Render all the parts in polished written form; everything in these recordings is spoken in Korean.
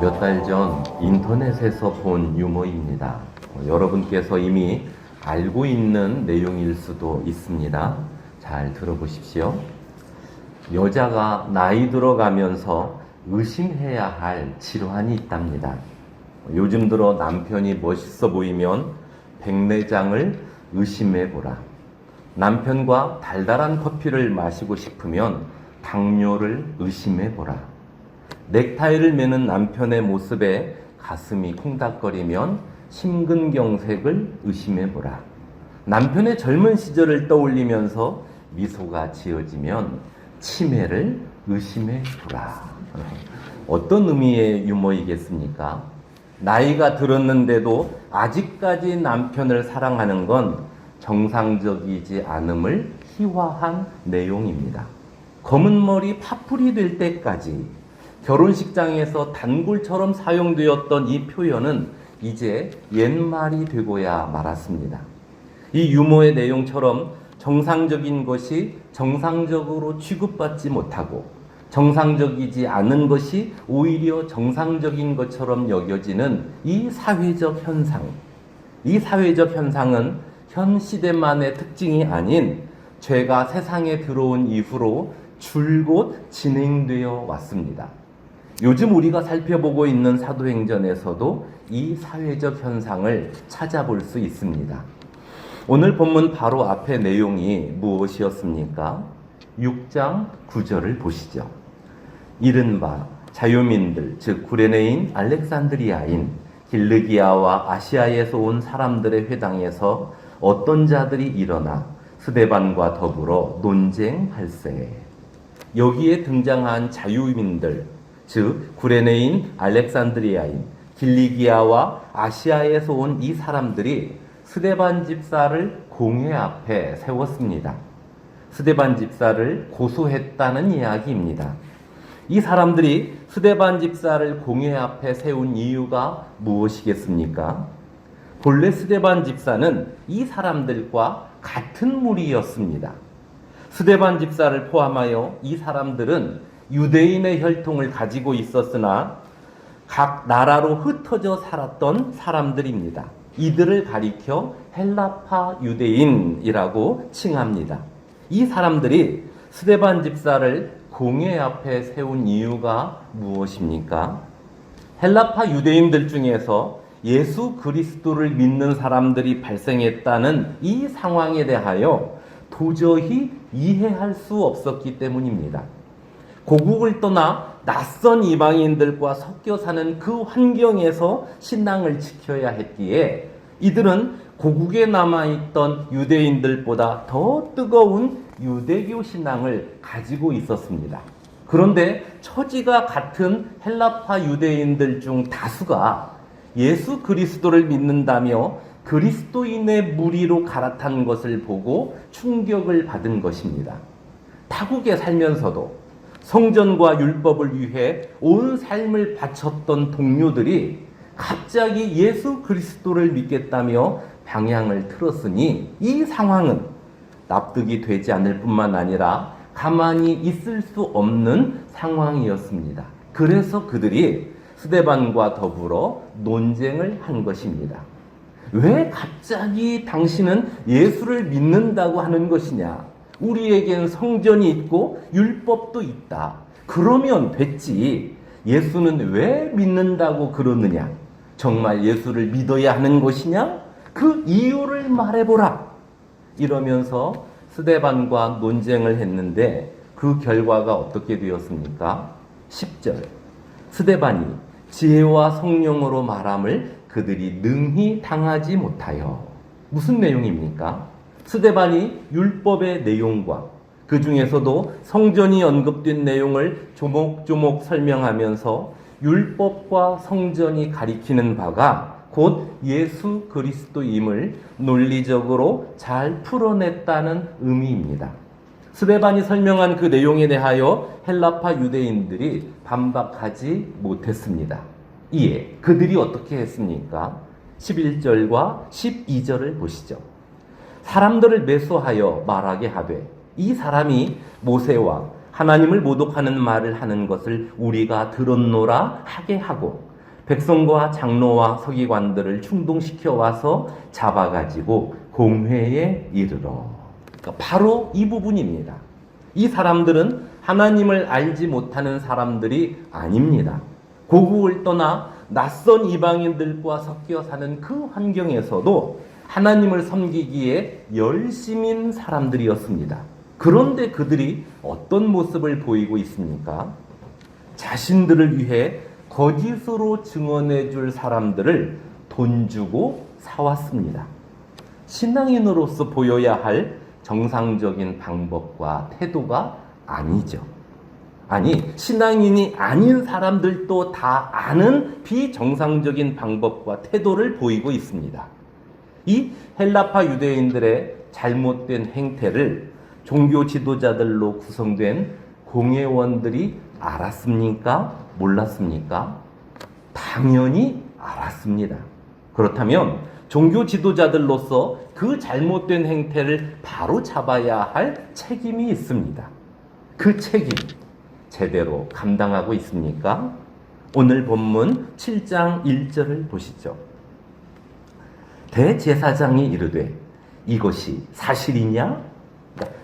몇 달 전 인터넷에서 본 유머입니다. 여러분께서 이미 알고 있는 내용일 수도 있습니다. 잘 들어보십시오. 여자가 나이 들어가면서 의심해야 할 질환이 있답니다. 요즘 들어 남편이 멋있어 보이면 백내장을 의심해보라. 남편과 달달한 커피를 마시고 싶으면 당뇨를 의심해보라. 넥타이를 매는 남편의 모습에 가슴이 콩닥거리면 심근경색을 의심해보라. 남편의 젊은 시절을 떠올리면서 미소가 지어지면 치매를 의심해보라. 어떤 의미의 유머이겠습니까? 나이가 들었는데도 아직까지 남편을 사랑하는 건 정상적이지 않음을 희화한 내용입니다. 검은 머리 파풀이 될 때까지 결혼식장에서 단골처럼 사용되었던 이 표현은 이제 옛말이 되고야 말았습니다. 이 유머의 내용처럼 정상적인 것이 정상적으로 취급받지 못하고 정상적이지 않은 것이 오히려 정상적인 것처럼 여겨지는 이 사회적 현상. 이 사회적 현상은 현 시대만의 특징이 아닌 죄가 세상에 들어온 이후로 줄곧 진행되어 왔습니다. 요즘 우리가 살펴보고 있는 사도행전에서도 이 사회적 현상을 찾아볼 수 있습니다. 오늘 본문 바로 앞의 내용이 무엇이었습니까? 6장 9절을 보시죠. 이른바 자유민들, 즉 구레네인, 알렉산드리아인, 길르기아와 아시아에서 온 사람들의 회당에서 어떤 자들이 일어나 스데반과 더불어 논쟁할세. 여기에 등장한 자유민들, 즉 구레네인, 알렉산드리아인, 길리기아와 아시아에서 온 이 사람들이 스데반 집사를 공회 앞에 세웠습니다. 스데반 집사를 고소했다는 이야기입니다. 이 사람들이 스데반 집사를 공회 앞에 세운 이유가 무엇이겠습니까? 본래 스데반 집사는 이 사람들과 같은 무리였습니다. 스데반 집사를 포함하여 이 사람들은 유대인의 혈통을 가지고 있었으나 각 나라로 흩어져 살았던 사람들입니다. 이들을 가리켜 헬라파 유대인이라고 칭합니다. 이 사람들이 스데반 집사를 공회 앞에 세운 이유가 무엇입니까? 헬라파 유대인들 중에서 예수 그리스도를 믿는 사람들이 발생했다는 이 상황에 대하여 도저히 이해할 수 없었기 때문입니다. 고국을 떠나 낯선 이방인들과 섞여 사는 그 환경에서 신앙을 지켜야 했기에 이들은 고국에 남아있던 유대인들보다 더 뜨거운 유대교 신앙을 가지고 있었습니다. 그런데 처지가 같은 헬라파 유대인들 중 다수가 예수 그리스도를 믿는다며 그리스도인의 무리로 갈아탄 것을 보고 충격을 받은 것입니다. 타국에 살면서도 성전과 율법을 위해 온 삶을 바쳤던 동료들이 갑자기 예수 그리스도를 믿겠다며 방향을 틀었으니 이 상황은 납득이 되지 않을 뿐만 아니라 가만히 있을 수 없는 상황이었습니다. 그래서 그들이 스데반과 더불어 논쟁을 한 것입니다. 왜 갑자기 당신은 예수를 믿는다고 하는 것이냐? 우리에겐 성전이 있고 율법도 있다. 그러면 됐지. 예수는 왜 믿는다고 그러느냐? 정말 예수를 믿어야 하는 것이냐? 그 이유를 말해보라. 이러면서 스데반과 논쟁을 했는데 그 결과가 어떻게 되었습니까? 10절. 스데반이 지혜와 성령으로 말함을 그들이 능히 당하지 못하여. 무슨 내용입니까? 스데반이 율법의 내용과 그 중에서도 성전이 언급된 내용을 조목조목 설명하면서 율법과 성전이 가리키는 바가 곧 예수 그리스도임을 논리적으로 잘 풀어냈다는 의미입니다. 스데반이 설명한 그 내용에 대하여 헬라파 유대인들이 반박하지 못했습니다. 이에 그들이 어떻게 했습니까? 11절과 12절을 보시죠. 사람들을 매수하여 말하게 하되 이 사람이 모세와 하나님을 모독하는 말을 하는 것을 우리가 들었노라 하게 하고 백성과 장로와 서기관들을 충동시켜 와서 잡아가지고 공회에 이르러. 그러니까 바로 이 부분입니다. 이 사람들은 하나님을 알지 못하는 사람들이 아닙니다. 고국을 떠나 낯선 이방인들과 섞여 사는 그 환경에서도 하나님을 섬기기에 열심인 사람들이었습니다. 그런데 그들이 어떤 모습을 보이고 있습니까? 자신들을 위해 거짓으로 증언해 줄 사람들을 돈 주고 사왔습니다. 신앙인으로서 보여야 할 정상적인 방법과 태도가 아니죠. 아니, 신앙인이 아닌 사람들도 다 아는 비정상적인 방법과 태도를 보이고 있습니다. 이 헬라파 유대인들의 잘못된 행태를 종교 지도자들로 구성된 공회원들이 알았습니까? 몰랐습니까? 당연히 알았습니다. 그렇다면 종교 지도자들로서 그 잘못된 행태를 바로 잡아야 할 책임이 있습니다. 그 책임 제대로 감당하고 있습니까? 오늘 본문 7장 1절을 보시죠. 대제사장이 이르되 이것이 사실이냐?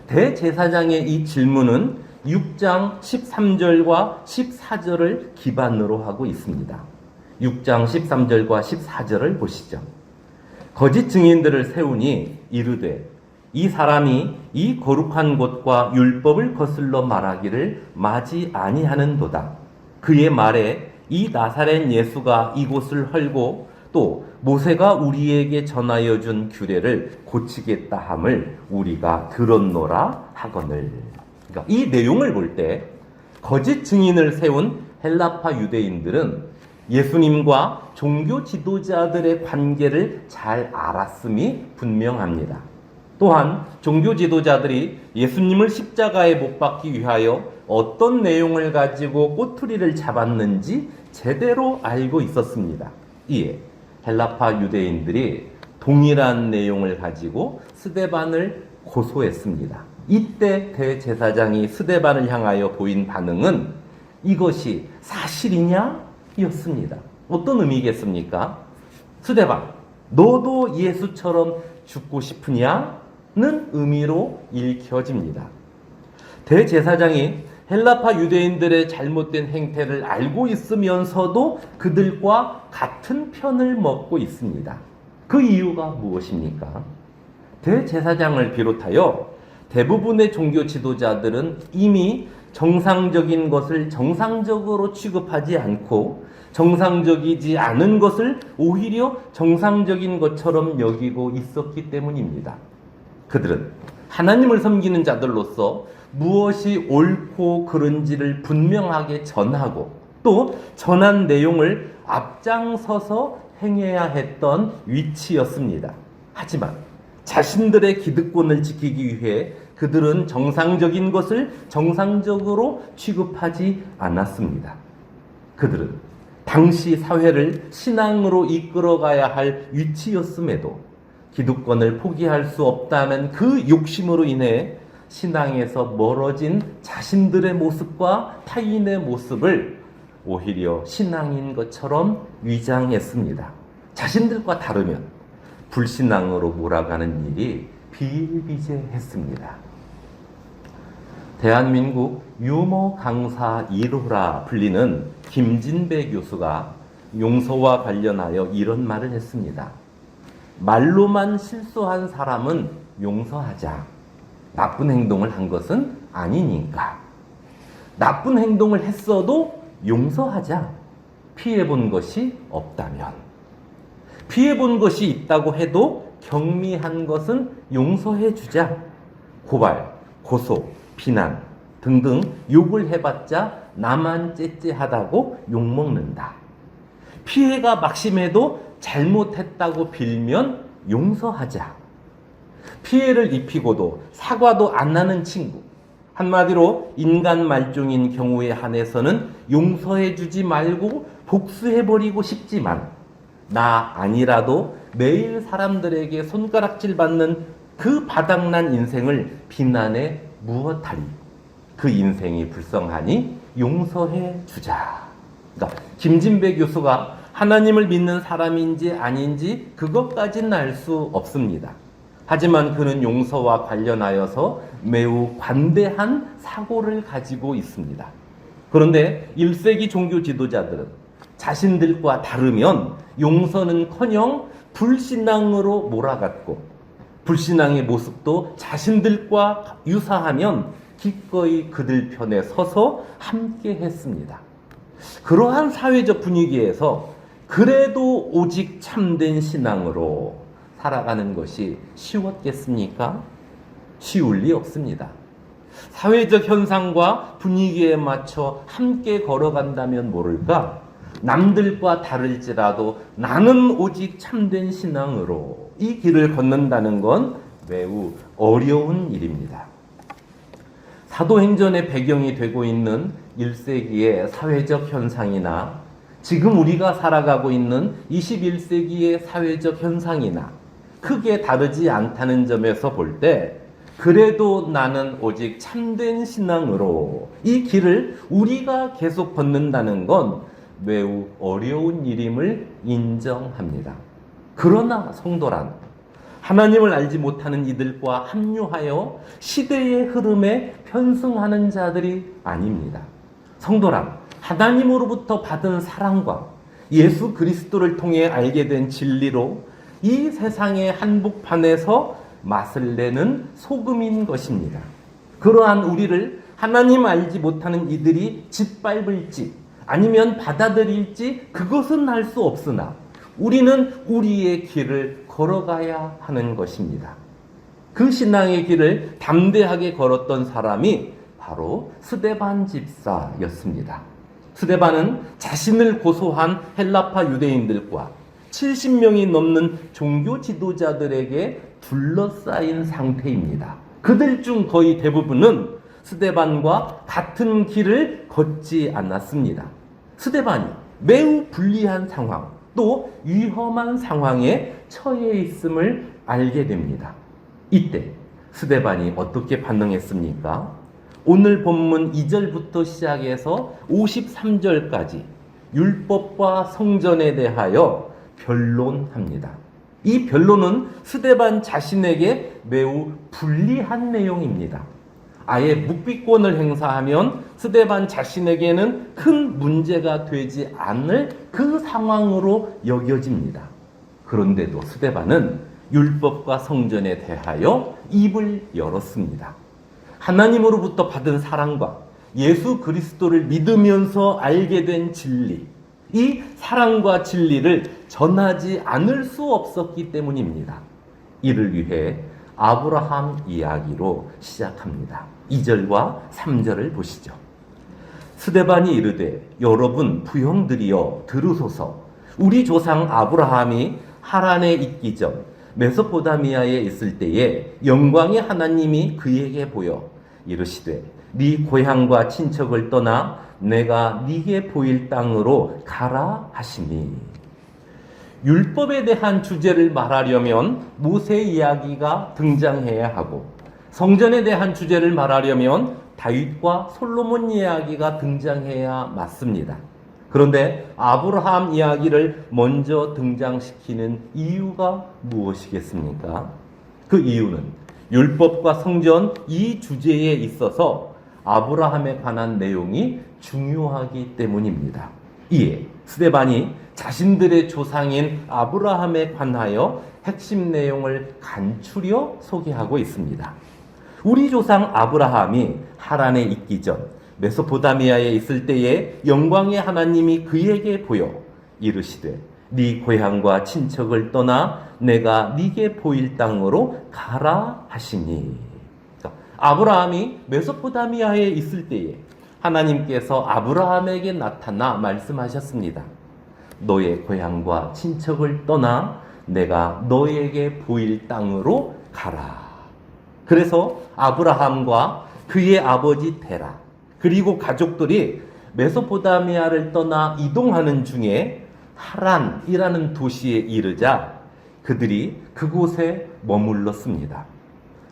대제사장의 이 질문은 6장 13절과 14절을 기반으로 하고 있습니다. 6장 13절과 14절을 보시죠. 거짓 증인들을 세우니 이르되 이 사람이 이 거룩한 곳과 율법을 거슬러 말하기를 마지 아니하는도다. 그의 말에 이 나사렛 예수가 이곳을 헐고 또 모세가 우리에게 전하여 준 규례를 고치겠다 함을 우리가 들었노라 하거늘. 그러니까 이 내용을 볼 때 거짓 증인을 세운 헬라파 유대인들은 예수님과 종교 지도자들의 관계를 잘 알았음이 분명합니다. 또한 종교 지도자들이 예수님을 십자가에 못 박기 위하여 어떤 내용을 가지고 꼬투리를 잡았는지 제대로 알고 있었습니다. 이에 헬라파 유대인들이 동일한 내용을 가지고 스데반을 고소했습니다. 이때 대제사장이 스데반을 향하여 보인 반응은 이것이 사실이냐? 였습니다. 어떤 의미겠습니까? 스데반, 너도 예수처럼 죽고 싶으냐? 는 의미로 읽혀집니다. 대제사장이 헬라파 유대인들의 잘못된 행태를 알고 있으면서도 그들과 같은 편을 먹고 있습니다. 그 이유가 무엇입니까? 대제사장을 비롯하여 대부분의 종교 지도자들은 이미 정상적인 것을 정상적으로 취급하지 않고 정상적이지 않은 것을 오히려 정상적인 것처럼 여기고 있었기 때문입니다. 그들은 하나님을 섬기는 자들로서 무엇이 옳고 그른지를 분명하게 전하고 또 전한 내용을 앞장서서 행해야 했던 위치였습니다. 하지만 자신들의 기득권을 지키기 위해 그들은 정상적인 것을 정상적으로 취급하지 않았습니다. 그들은 당시 사회를 신앙으로 이끌어가야 할 위치였음에도 기득권을 포기할 수 없다는 그 욕심으로 인해 신앙에서 멀어진 자신들의 모습과 타인의 모습을 오히려 신앙인 것처럼 위장했습니다. 자신들과 다르면 불신앙으로 몰아가는 일이 비일비재했습니다. 대한민국 유머 강사 1호라 불리는 김진배 교수가 용서와 관련하여 이런 말을 했습니다. 말로만 실수한 사람은 용서하자. 나쁜 행동을 한 것은 아니니까. 나쁜 행동을 했어도 용서하자. 피해본 것이 없다면. 피해본 것이 있다고 해도 경미한 것은 용서해주자. 고발, 고소, 비난 등등 욕을 해봤자 나만 째째하다고 욕먹는다. 피해가 막심해도 잘못했다고 빌면 용서하자. 피해를 입히고도 사과도 안 하는 친구, 한마디로 인간 말종인 경우에 한해서는 용서해주지 말고 복수해버리고 싶지만 나 아니라도 매일 사람들에게 손가락질 받는 그 바닥난 인생을 비난해 무엇하리. 그 인생이 불쌍하니 용서해 주자. 그러니까 김진배 교수가 하나님을 믿는 사람인지 아닌지 그것까지는 알 수 없습니다. 하지만 그는 용서와 관련하여서 매우 관대한 사고를 가지고 있습니다. 그런데 1세기 종교 지도자들은 자신들과 다르면 용서는커녕 불신앙으로 몰아갔고, 불신앙의 모습도 자신들과 유사하면 기꺼이 그들 편에 서서 함께 했습니다. 그러한 사회적 분위기에서 그래도 오직 참된 신앙으로 살아가는 것이 쉬웠겠습니까? 쉬울 리 없습니다. 사회적 현상과 분위기에 맞춰 함께 걸어간다면 모를까, 남들과 다를지라도 나는 오직 참된 신앙으로 이 길을 걷는다는 건 매우 어려운 일입니다. 사도행전의 배경이 되고 있는 1세기의 사회적 현상이나 지금 우리가 살아가고 있는 21세기의 사회적 현상이나 크게 다르지 않다는 점에서 볼 때, 그래도 나는 오직 참된 신앙으로 이 길을 우리가 계속 걷는다는 건 매우 어려운 일임을 인정합니다. 그러나 성도란 하나님을 알지 못하는 이들과 합류하여 시대의 흐름에 편승하는 자들이 아닙니다. 성도란 하나님으로부터 받은 사랑과 예수 그리스도를 통해 알게 된 진리로 이 세상의 한복판에서 맛을 내는 소금인 것입니다. 그러한 우리를 하나님 알지 못하는 이들이 짓밟을지 아니면 받아들일지 그것은 알 수 없으나 우리는 우리의 길을 걸어가야 하는 것입니다. 그 신앙의 길을 담대하게 걸었던 사람이 바로 스데반 집사였습니다. 스데반은 자신을 고소한 헬라파 유대인들과 70명이 넘는 종교 지도자들에게 둘러싸인 상태입니다. 그들 중 거의 대부분은 스데반과 같은 길을 걷지 않았습니다. 스데반이 매우 불리한 상황, 또 위험한 상황에 처해 있음을 알게 됩니다. 이때 스데반이 어떻게 반응했습니까? 오늘 본문 2절부터 시작해서 53절까지 율법과 성전에 대하여 변론합니다. 이 변론은 스데반 자신에게 매우 불리한 내용입니다. 아예 묵비권을 행사하면 스데반 자신에게는 큰 문제가 되지 않을 그 상황으로 여겨집니다. 그런데도 스데반은 율법과 성전에 대하여 입을 열었습니다. 하나님으로부터 받은 사랑과 예수 그리스도를 믿으면서 알게 된 진리, 이 사랑과 진리를 전하지 않을 수 없었기 때문입니다. 이를 위해 아브라함 이야기로 시작합니다. 2절과 3절을 보시죠. 스데반이 이르되 여러분 부형들이여 들으소서. 우리 조상 아브라함이 하란에 있기 전 메소포다미아에 있을 때에 영광의 하나님이 그에게 보여 이르시되 네 고향과 친척을 떠나 내가 네게 보일 땅으로 가라 하시니. 율법에 대한 주제를 말하려면 모세 이야기가 등장해야 하고, 성전에 대한 주제를 말하려면 다윗과 솔로몬 이야기가 등장해야 맞습니다. 그런데 아브라함 이야기를 먼저 등장시키는 이유가 무엇이겠습니까? 그 이유는 율법과 성전 이 주제에 있어서 아브라함에 관한 내용이 중요하기 때문입니다. 이에 스데반이 자신들의 조상인 아브라함에 관하여 핵심 내용을 간추려 소개하고 있습니다. 우리 조상 아브라함이 하란에 있기 전 메소포다미아에 있을 때에 영광의 하나님이 그에게 보여 이르시되 네 고향과 친척을 떠나 내가 네게 보일 땅으로 가라 하시니. 아브라함이 메소포다미아에 있을 때에 하나님께서 아브라함에게 나타나 말씀하셨습니다. 너의 고향과 친척을 떠나 내가 너에게 보일 땅으로 가라. 그래서 아브라함과 그의 아버지 데라 그리고 가족들이 메소포다미아를 떠나 이동하는 중에 하란이라는 도시에 이르자 그들이 그곳에 머물렀습니다.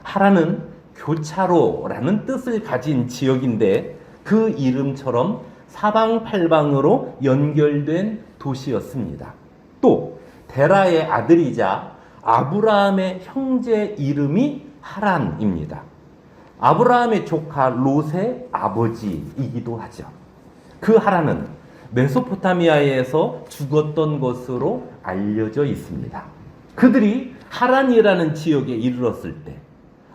하란은 교차로라는 뜻을 가진 지역인데 그 이름처럼 사방팔방으로 연결된 도시였습니다. 또 데라의 아들이자 아브라함의 형제 이름이 하란입니다. 아브라함의 조카 롯의 아버지이기도 하죠. 그 하란은 메소포타미아에서 죽었던 것으로 알려져 있습니다. 그들이 하란이라는 지역에 이르렀을 때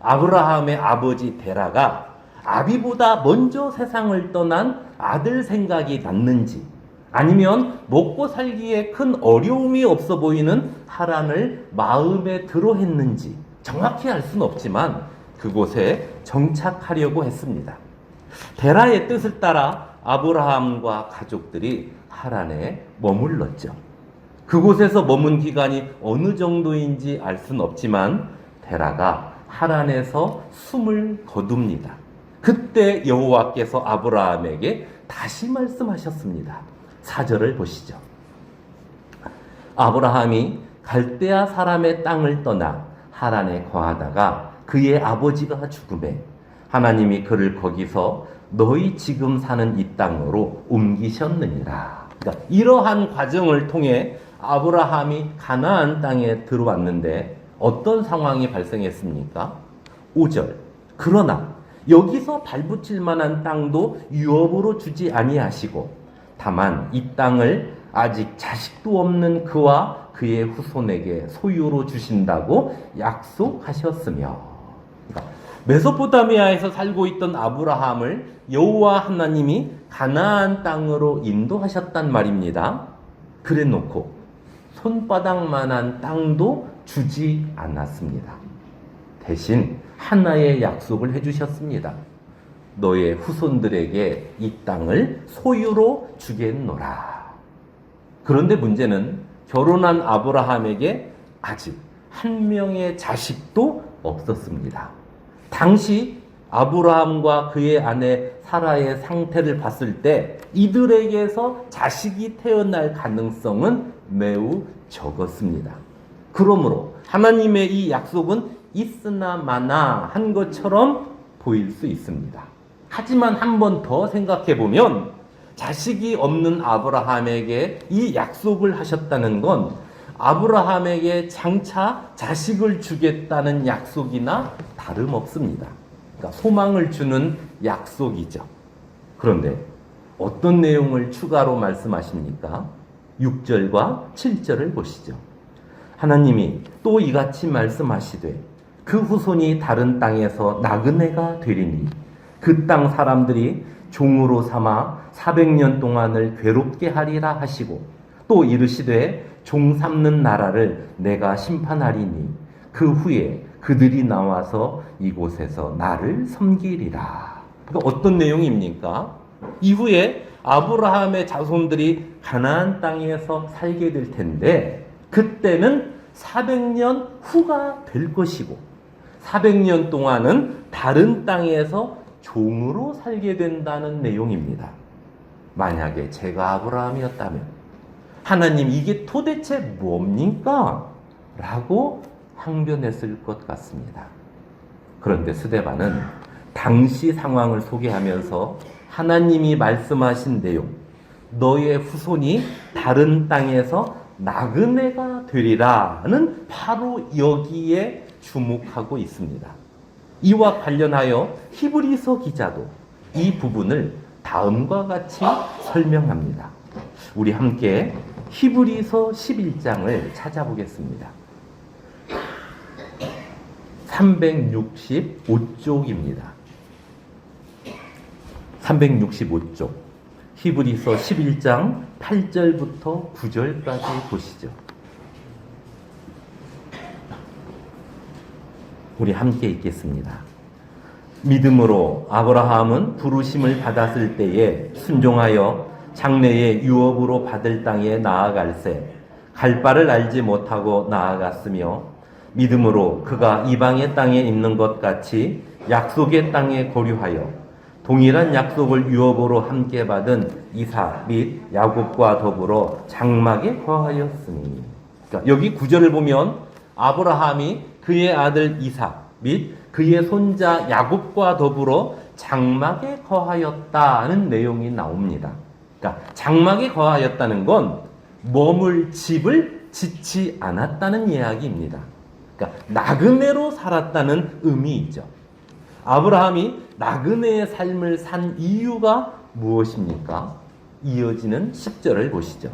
아브라함의 아버지 데라가 아비보다 먼저 세상을 떠난 아들 생각이 났는지, 아니면 먹고 살기에 큰 어려움이 없어 보이는 하란을 마음에 들어 했는지 정확히 알 수는 없지만 그곳에 정착하려고 했습니다. 데라의 뜻을 따라 아브라함과 가족들이 하란에 머물렀죠. 그곳에서 머문 기간이 어느 정도인지 알 수는 없지만 데라가 하란에서 숨을 거둡니다. 그때 여호와께서 아브라함에게 다시 말씀하셨습니다. 4절을 보시죠. 아브라함이 갈대아 사람의 땅을 떠나 하란에 거하다가 그의 아버지가 죽음에 하나님이 그를 거기서 너희 지금 사는 이 땅으로 옮기셨느니라. 그러니까 이러한 과정을 통해 아브라함이 가나안 땅에 들어왔는데 어떤 상황이 발생했습니까? 5절. 그러나 여기서 발붙일 만한 땅도 유업으로 주지 아니하시고 다만 이 땅을 아직 자식도 없는 그와 그의 후손에게 소유로 주신다고 약속하셨으며, 그러니까 메소포타미아에서 살고 있던 아브라함을 여호와 하나님이 가나안 땅으로 인도하셨단 말입니다. 그래놓고 손바닥만한 땅도 주지 않았습니다. 대신 하나의 약속을 해주셨습니다. 너의 후손들에게 이 땅을 소유로 주겠노라. 그런데 문제는 결혼한 아브라함에게 아직 한 명의 자식도 없었습니다. 당시 아브라함과 그의 아내 사라의 상태를 봤을 때 이들에게서 자식이 태어날 가능성은 매우 적었습니다. 그러므로 하나님의 이 약속은 있으나 마나 한 것처럼 보일 수 있습니다. 하지만 한 번 더 생각해 보면 자식이 없는 아브라함에게 이 약속을 하셨다는 건 아브라함에게 장차 자식을 주겠다는 약속이나 다름없습니다. 그러니까 소망을 주는 약속이죠. 그런데 어떤 내용을 추가로 말씀하십니까? 6절과 7절을 보시죠. 하나님이 또 이같이 말씀하시되 그 후손이 다른 땅에서 나그네가 되리니 그 땅 사람들이 종으로 삼아 400년 동안을 괴롭게 하리라 하시고 또 이르시되 종 삼는 나라를 내가 심판하리니 그 후에 그들이 나와서 이곳에서 나를 섬기리라. 그러니까 어떤 내용입니까? 이후에 아브라함의 자손들이 가나안 땅에서 살게 될 텐데 그때는 400년 후가 될 것이고 400년 동안은 다른 땅에서 종으로 살게 된다는 내용입니다. 만약에 제가 아브라함이었다면 하나님 이게 도대체 뭡니까? 라고 항변했을 것 같습니다. 그런데 스데반은 당시 상황을 소개하면서 하나님이 말씀하신 내용, 너의 후손이 다른 땅에서 나그네가 되리라는 바로 여기에 주목하고 있습니다. 이와 관련하여 히브리서 기자도 이 부분을 다음과 같이 설명합니다. 우리 함께 히브리서 11장을 찾아보겠습니다. 365쪽입니다. 365쪽. 히브리서 11장 8절부터 9절까지 보시죠. 우리 함께 읽겠습니다. 믿음으로 아브라함은 부르심을 받았을 때에 순종하여 장래의 유업으로 받을 땅에 나아갈새 갈 바를 알지 못하고 나아갔으며 믿음으로 그가 이방의 땅에 있는 것 같이 약속의 땅에 거류하여 동일한 약속을 유업으로 함께 받은 이삭 및 야곱과 더불어 장막에 거하였으니. 그러니까 여기 구절을 보면 아브라함이 그의 아들 이삭 및 그의 손자 야곱과 더불어 장막에 거하였다는 내용이 나옵니다. 그러니까 장막에 거하였다는 건 머물 집을 짓지 않았다는 이야기입니다. 그러니까 나그네로 살았다는 의미이죠. 아브라함이 나그네의 삶을 산 이유가 무엇입니까? 이어지는 10절을 보시죠.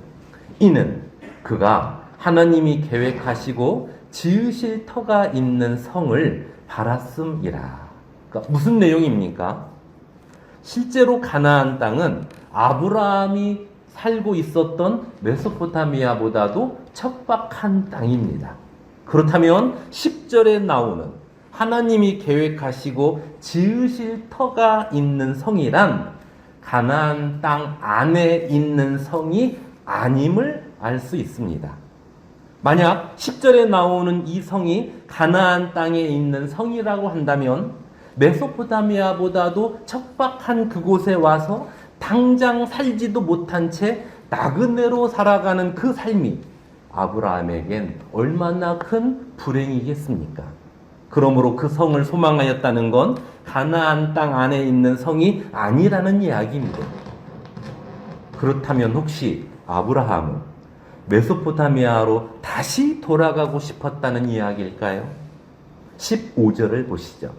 이는 그가 하나님이 계획하시고 지으실 터가 있는 성을 바랐음이라. 그러니까 무슨 내용입니까? 실제로 가나안 땅은 아브라함이 살고 있었던 메소포타미아보다도 척박한 땅입니다. 그렇다면 10절에 나오는 하나님이 계획하시고 지으실 터가 있는 성이란 가나안 땅 안에 있는 성이 아님을 알 수 있습니다. 만약 10절에 나오는 이 성이 가나안 땅에 있는 성이라고 한다면 메소포타미아보다도 척박한 그곳에 와서 당장 살지도 못한 채 나그네로 살아가는 그 삶이 아브라함에겐 얼마나 큰 불행이겠습니까? 그러므로 그 성을 소망하였다는 건 가나안 땅 안에 있는 성이 아니라는 이야기입니다. 그렇다면 혹시 아브라함은 메소포타미아로 다시 돌아가고 싶었다는 이야기일까요? 15절을 보시죠.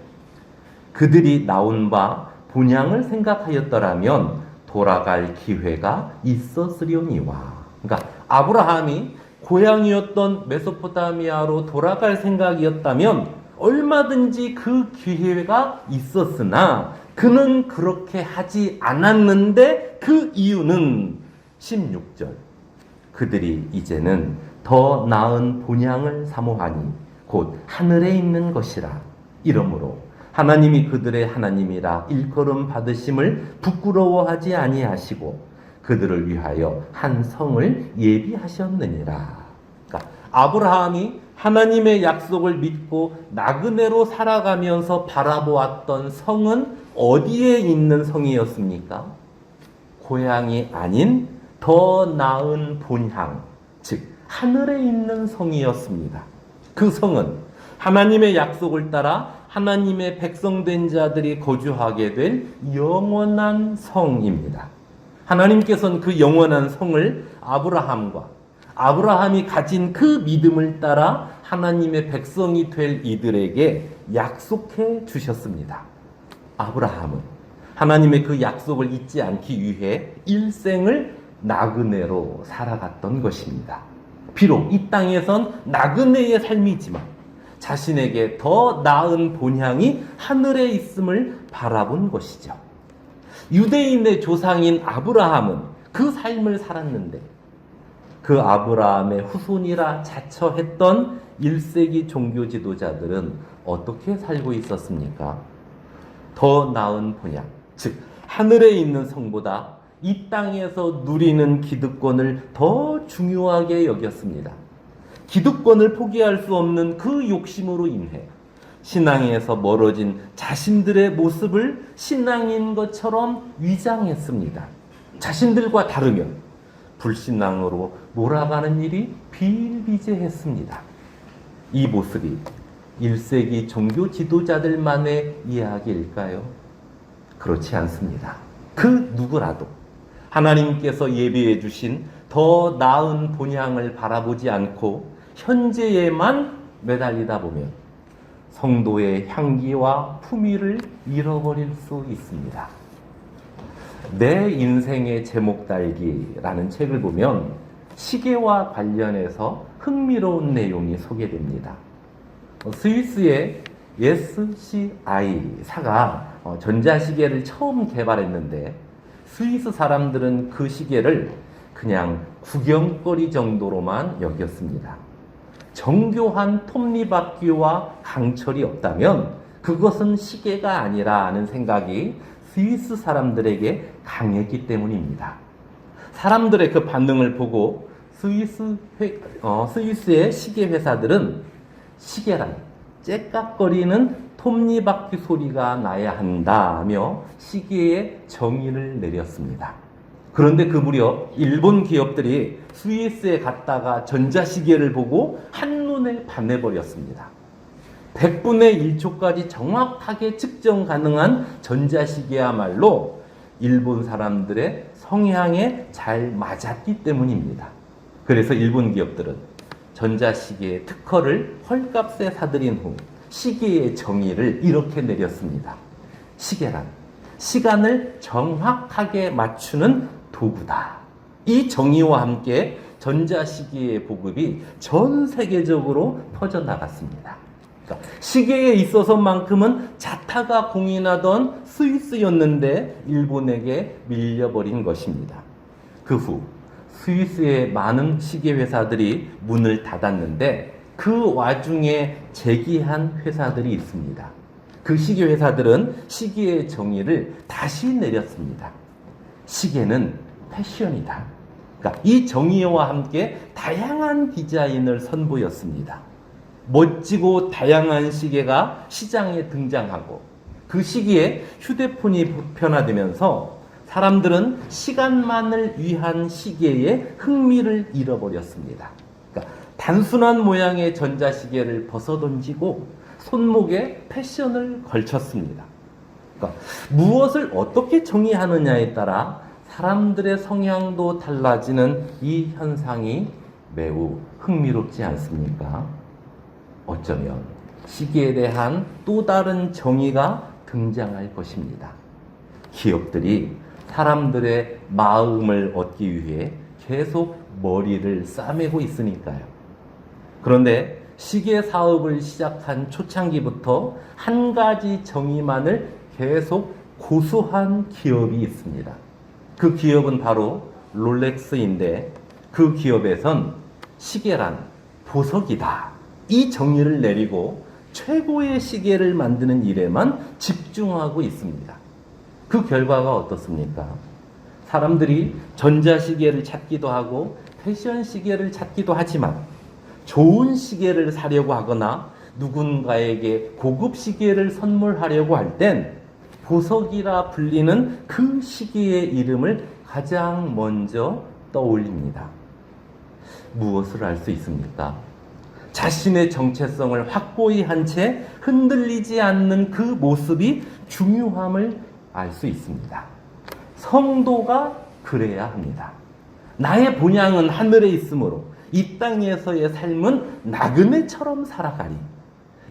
그들이 나온 바 본향을 생각하였더라면 돌아갈 기회가 있었으려니와. 그러니까 아브라함이 고향이었던 메소포타미아로 돌아갈 생각이었다면 얼마든지 그 기회가 있었으나 그는 그렇게 하지 않았는데 그 이유는 16절. 그들이 이제는 더 나은 본향을 사모하니 곧 하늘에 있는 것이라. 이러므로 하나님이 그들의 하나님이라 일컬음 받으심을 부끄러워하지 아니하시고 그들을 위하여 한 성을 예비하셨느니라. 그러니까 아브라함이 하나님의 약속을 믿고 나그네로 살아가면서 바라보았던 성은 어디에 있는 성이었습니까? 고향이 아닌 더 나은 본향, 즉 하늘에 있는 성이었습니다. 그 성은 하나님의 약속을 따라 하나님의 백성된 자들이 거주하게 될 영원한 성입니다. 하나님께서는 그 영원한 성을 아브라함이 가진 그 믿음을 따라 하나님의 백성이 될 이들에게 약속해 주셨습니다. 아브라함은 하나님의 그 약속을 잊지 않기 위해 일생을 나그네로 살아갔던 것입니다. 비록 이 땅에선 나그네의 삶이지만 자신에게 더 나은 본향이 하늘에 있음을 바라본 것이죠. 유대인의 조상인 아브라함은 그 삶을 살았는데 그 아브라함의 후손이라 자처했던 1세기 종교 지도자들은 어떻게 살고 있었습니까? 더 나은 본향, 즉 하늘에 있는 성보다 이 땅에서 누리는 기득권을 더 중요하게 여겼습니다. 기득권을 포기할 수 없는 그 욕심으로 인해 신앙에서 멀어진 자신들의 모습을 신앙인 것처럼 위장했습니다. 자신들과 다르면 불신앙으로 몰아가는 일이 비일비재했습니다. 이 모습이 1세기 종교 지도자들만의 이야기일까요? 그렇지 않습니다. 그 누구라도 하나님께서 예비해 주신 더 나은 본향을 바라보지 않고 현재에만 매달리다 보면 성도의 향기와 품위를 잃어버릴 수 있습니다. 내 인생의 제목 달기라는 책을 보면 시계와 관련해서 흥미로운 내용이 소개됩니다. 스위스의 SCI사가 전자시계를 처음 개발했는데 스위스 사람들은 그 시계를 그냥 구경거리 정도로만 여겼습니다. 정교한 톱니바퀴와 강철이 없다면 그것은 시계가 아니라 하는 생각이 스위스 사람들에게 강했기 때문입니다. 사람들의 그 반응을 보고 스위스의 시계 회사들은 시계란 째깍거리는 톱니바퀴 소리가 나야 한다며 시계의 정의를 내렸습니다. 그런데 그 무렵 일본 기업들이 스위스에 갔다가 전자시계를 보고 한눈에 반해버렸습니다. 100분의 1초까지 정확하게 측정 가능한 전자시계야말로 일본 사람들의 성향에 잘 맞았기 때문입니다. 그래서 일본 기업들은 전자시계 특허를 헐값에 사들인 후 시계의 정의를 이렇게 내렸습니다. 시계란 시간을 정확하게 맞추는 도구다. 이 정의와 함께 전자시계의 보급이 전 세계적으로 퍼져나갔습니다. 그러니까 시계에 있어서만큼은 자타가 공인하던 스위스였는데 일본에게 밀려버린 것입니다. 그 후 스위스의 많은 시계 회사들이 문을 닫았는데 그 와중에 재기한 회사들이 있습니다. 그 시계 회사들은 시계의 정의를 다시 내렸습니다. 시계는 패션이다. 그러니까 이 정의와 함께 다양한 디자인을 선보였습니다. 멋지고 다양한 시계가 시장에 등장하고 그 시기에 휴대폰이 보편화되면서 사람들은 시간만을 위한 시계에 흥미를 잃어버렸습니다. 그러니까 단순한 모양의 전자시계를 벗어던지고 손목에 패션을 걸쳤습니다. 그러니까 무엇을 어떻게 정의하느냐에 따라 사람들의 성향도 달라지는 이 현상이 매우 흥미롭지 않습니까? 어쩌면 시계에 대한 또 다른 정의가 등장할 것입니다. 기업들이 사람들의 마음을 얻기 위해 계속 머리를 싸매고 있으니까요. 그런데 시계 사업을 시작한 초창기부터 한 가지 정의만을 계속 고수한 기업이 있습니다. 그 기업은 바로 롤렉스인데 그 기업에선 시계란 보석이다. 이 정의를 내리고 최고의 시계를 만드는 일에만 집중하고 있습니다. 그 결과가 어떻습니까? 사람들이 전자시계를 찾기도 하고 패션 시계를 찾기도 하지만 좋은 시계를 사려고 하거나 누군가에게 고급 시계를 선물하려고 할 땐 보석이라 불리는 그 시계의 이름을 가장 먼저 떠올립니다. 무엇을 알 수 있습니까? 자신의 정체성을 확고히 한 채 흔들리지 않는 그 모습이 중요함을 알 수 있습니다. 성도가 그래야 합니다. 나의 본향은 하늘에 있으므로 이 땅에서의 삶은 나그네처럼 살아가리.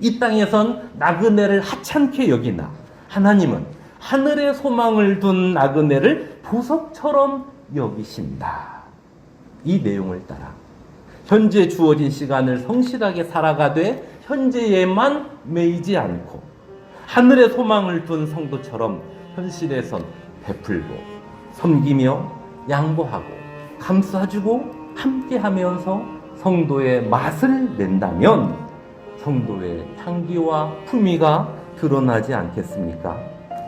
이 땅에선 나그네를 하찮게 여기나 하나님은 하늘에 소망을 둔 나그네를 보석처럼 여기신다. 이 내용을 따라 현재 주어진 시간을 성실하게 살아가되 현재에만 매이지 않고 하늘에 소망을 둔 성도처럼 현실에선 베풀고 섬기며 양보하고 감싸주고 함께하면서 성도의 맛을 낸다면 성도의 향기와 품위가 드러나지 않겠습니까?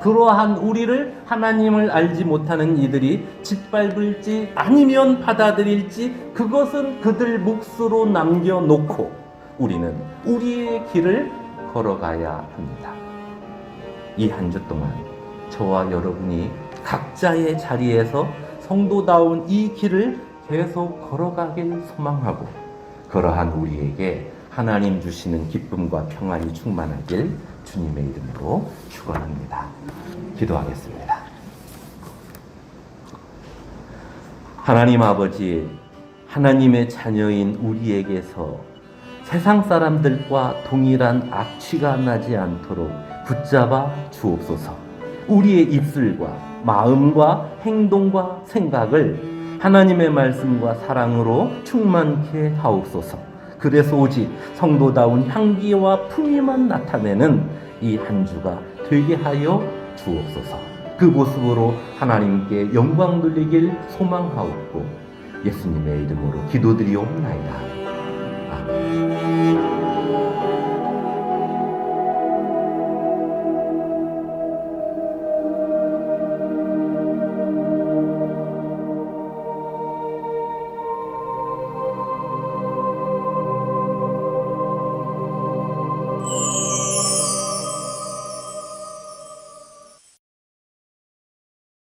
그러한 우리를 하나님을 알지 못하는 이들이 짓밟을지 아니면 받아들일지 그것은 그들 몫으로 남겨놓고 우리는 우리의 길을 걸어가야 합니다. 이 한 주 동안 저와 여러분이 각자의 자리에서 성도다운 이 길을 계속 걸어가길 소망하고 그러한 우리에게 하나님 주시는 기쁨과 평안이 충만하길 주님의 이름으로 축원합니다. 기도하겠습니다. 하나님 아버지, 하나님의 자녀인 우리에게서 세상 사람들과 동일한 악취가 나지 않도록 붙잡아 주옵소서. 우리의 입술과 마음과 행동과 생각을 하나님의 말씀과 사랑으로 충만케 하옵소서. 그래서 오직 성도다운 향기와 품위만 나타내는 이 한 주가 되게 하여 주옵소서. 그 모습으로 하나님께 영광 돌리길 소망하옵고 예수님의 이름으로 기도드리옵나이다. 아멘.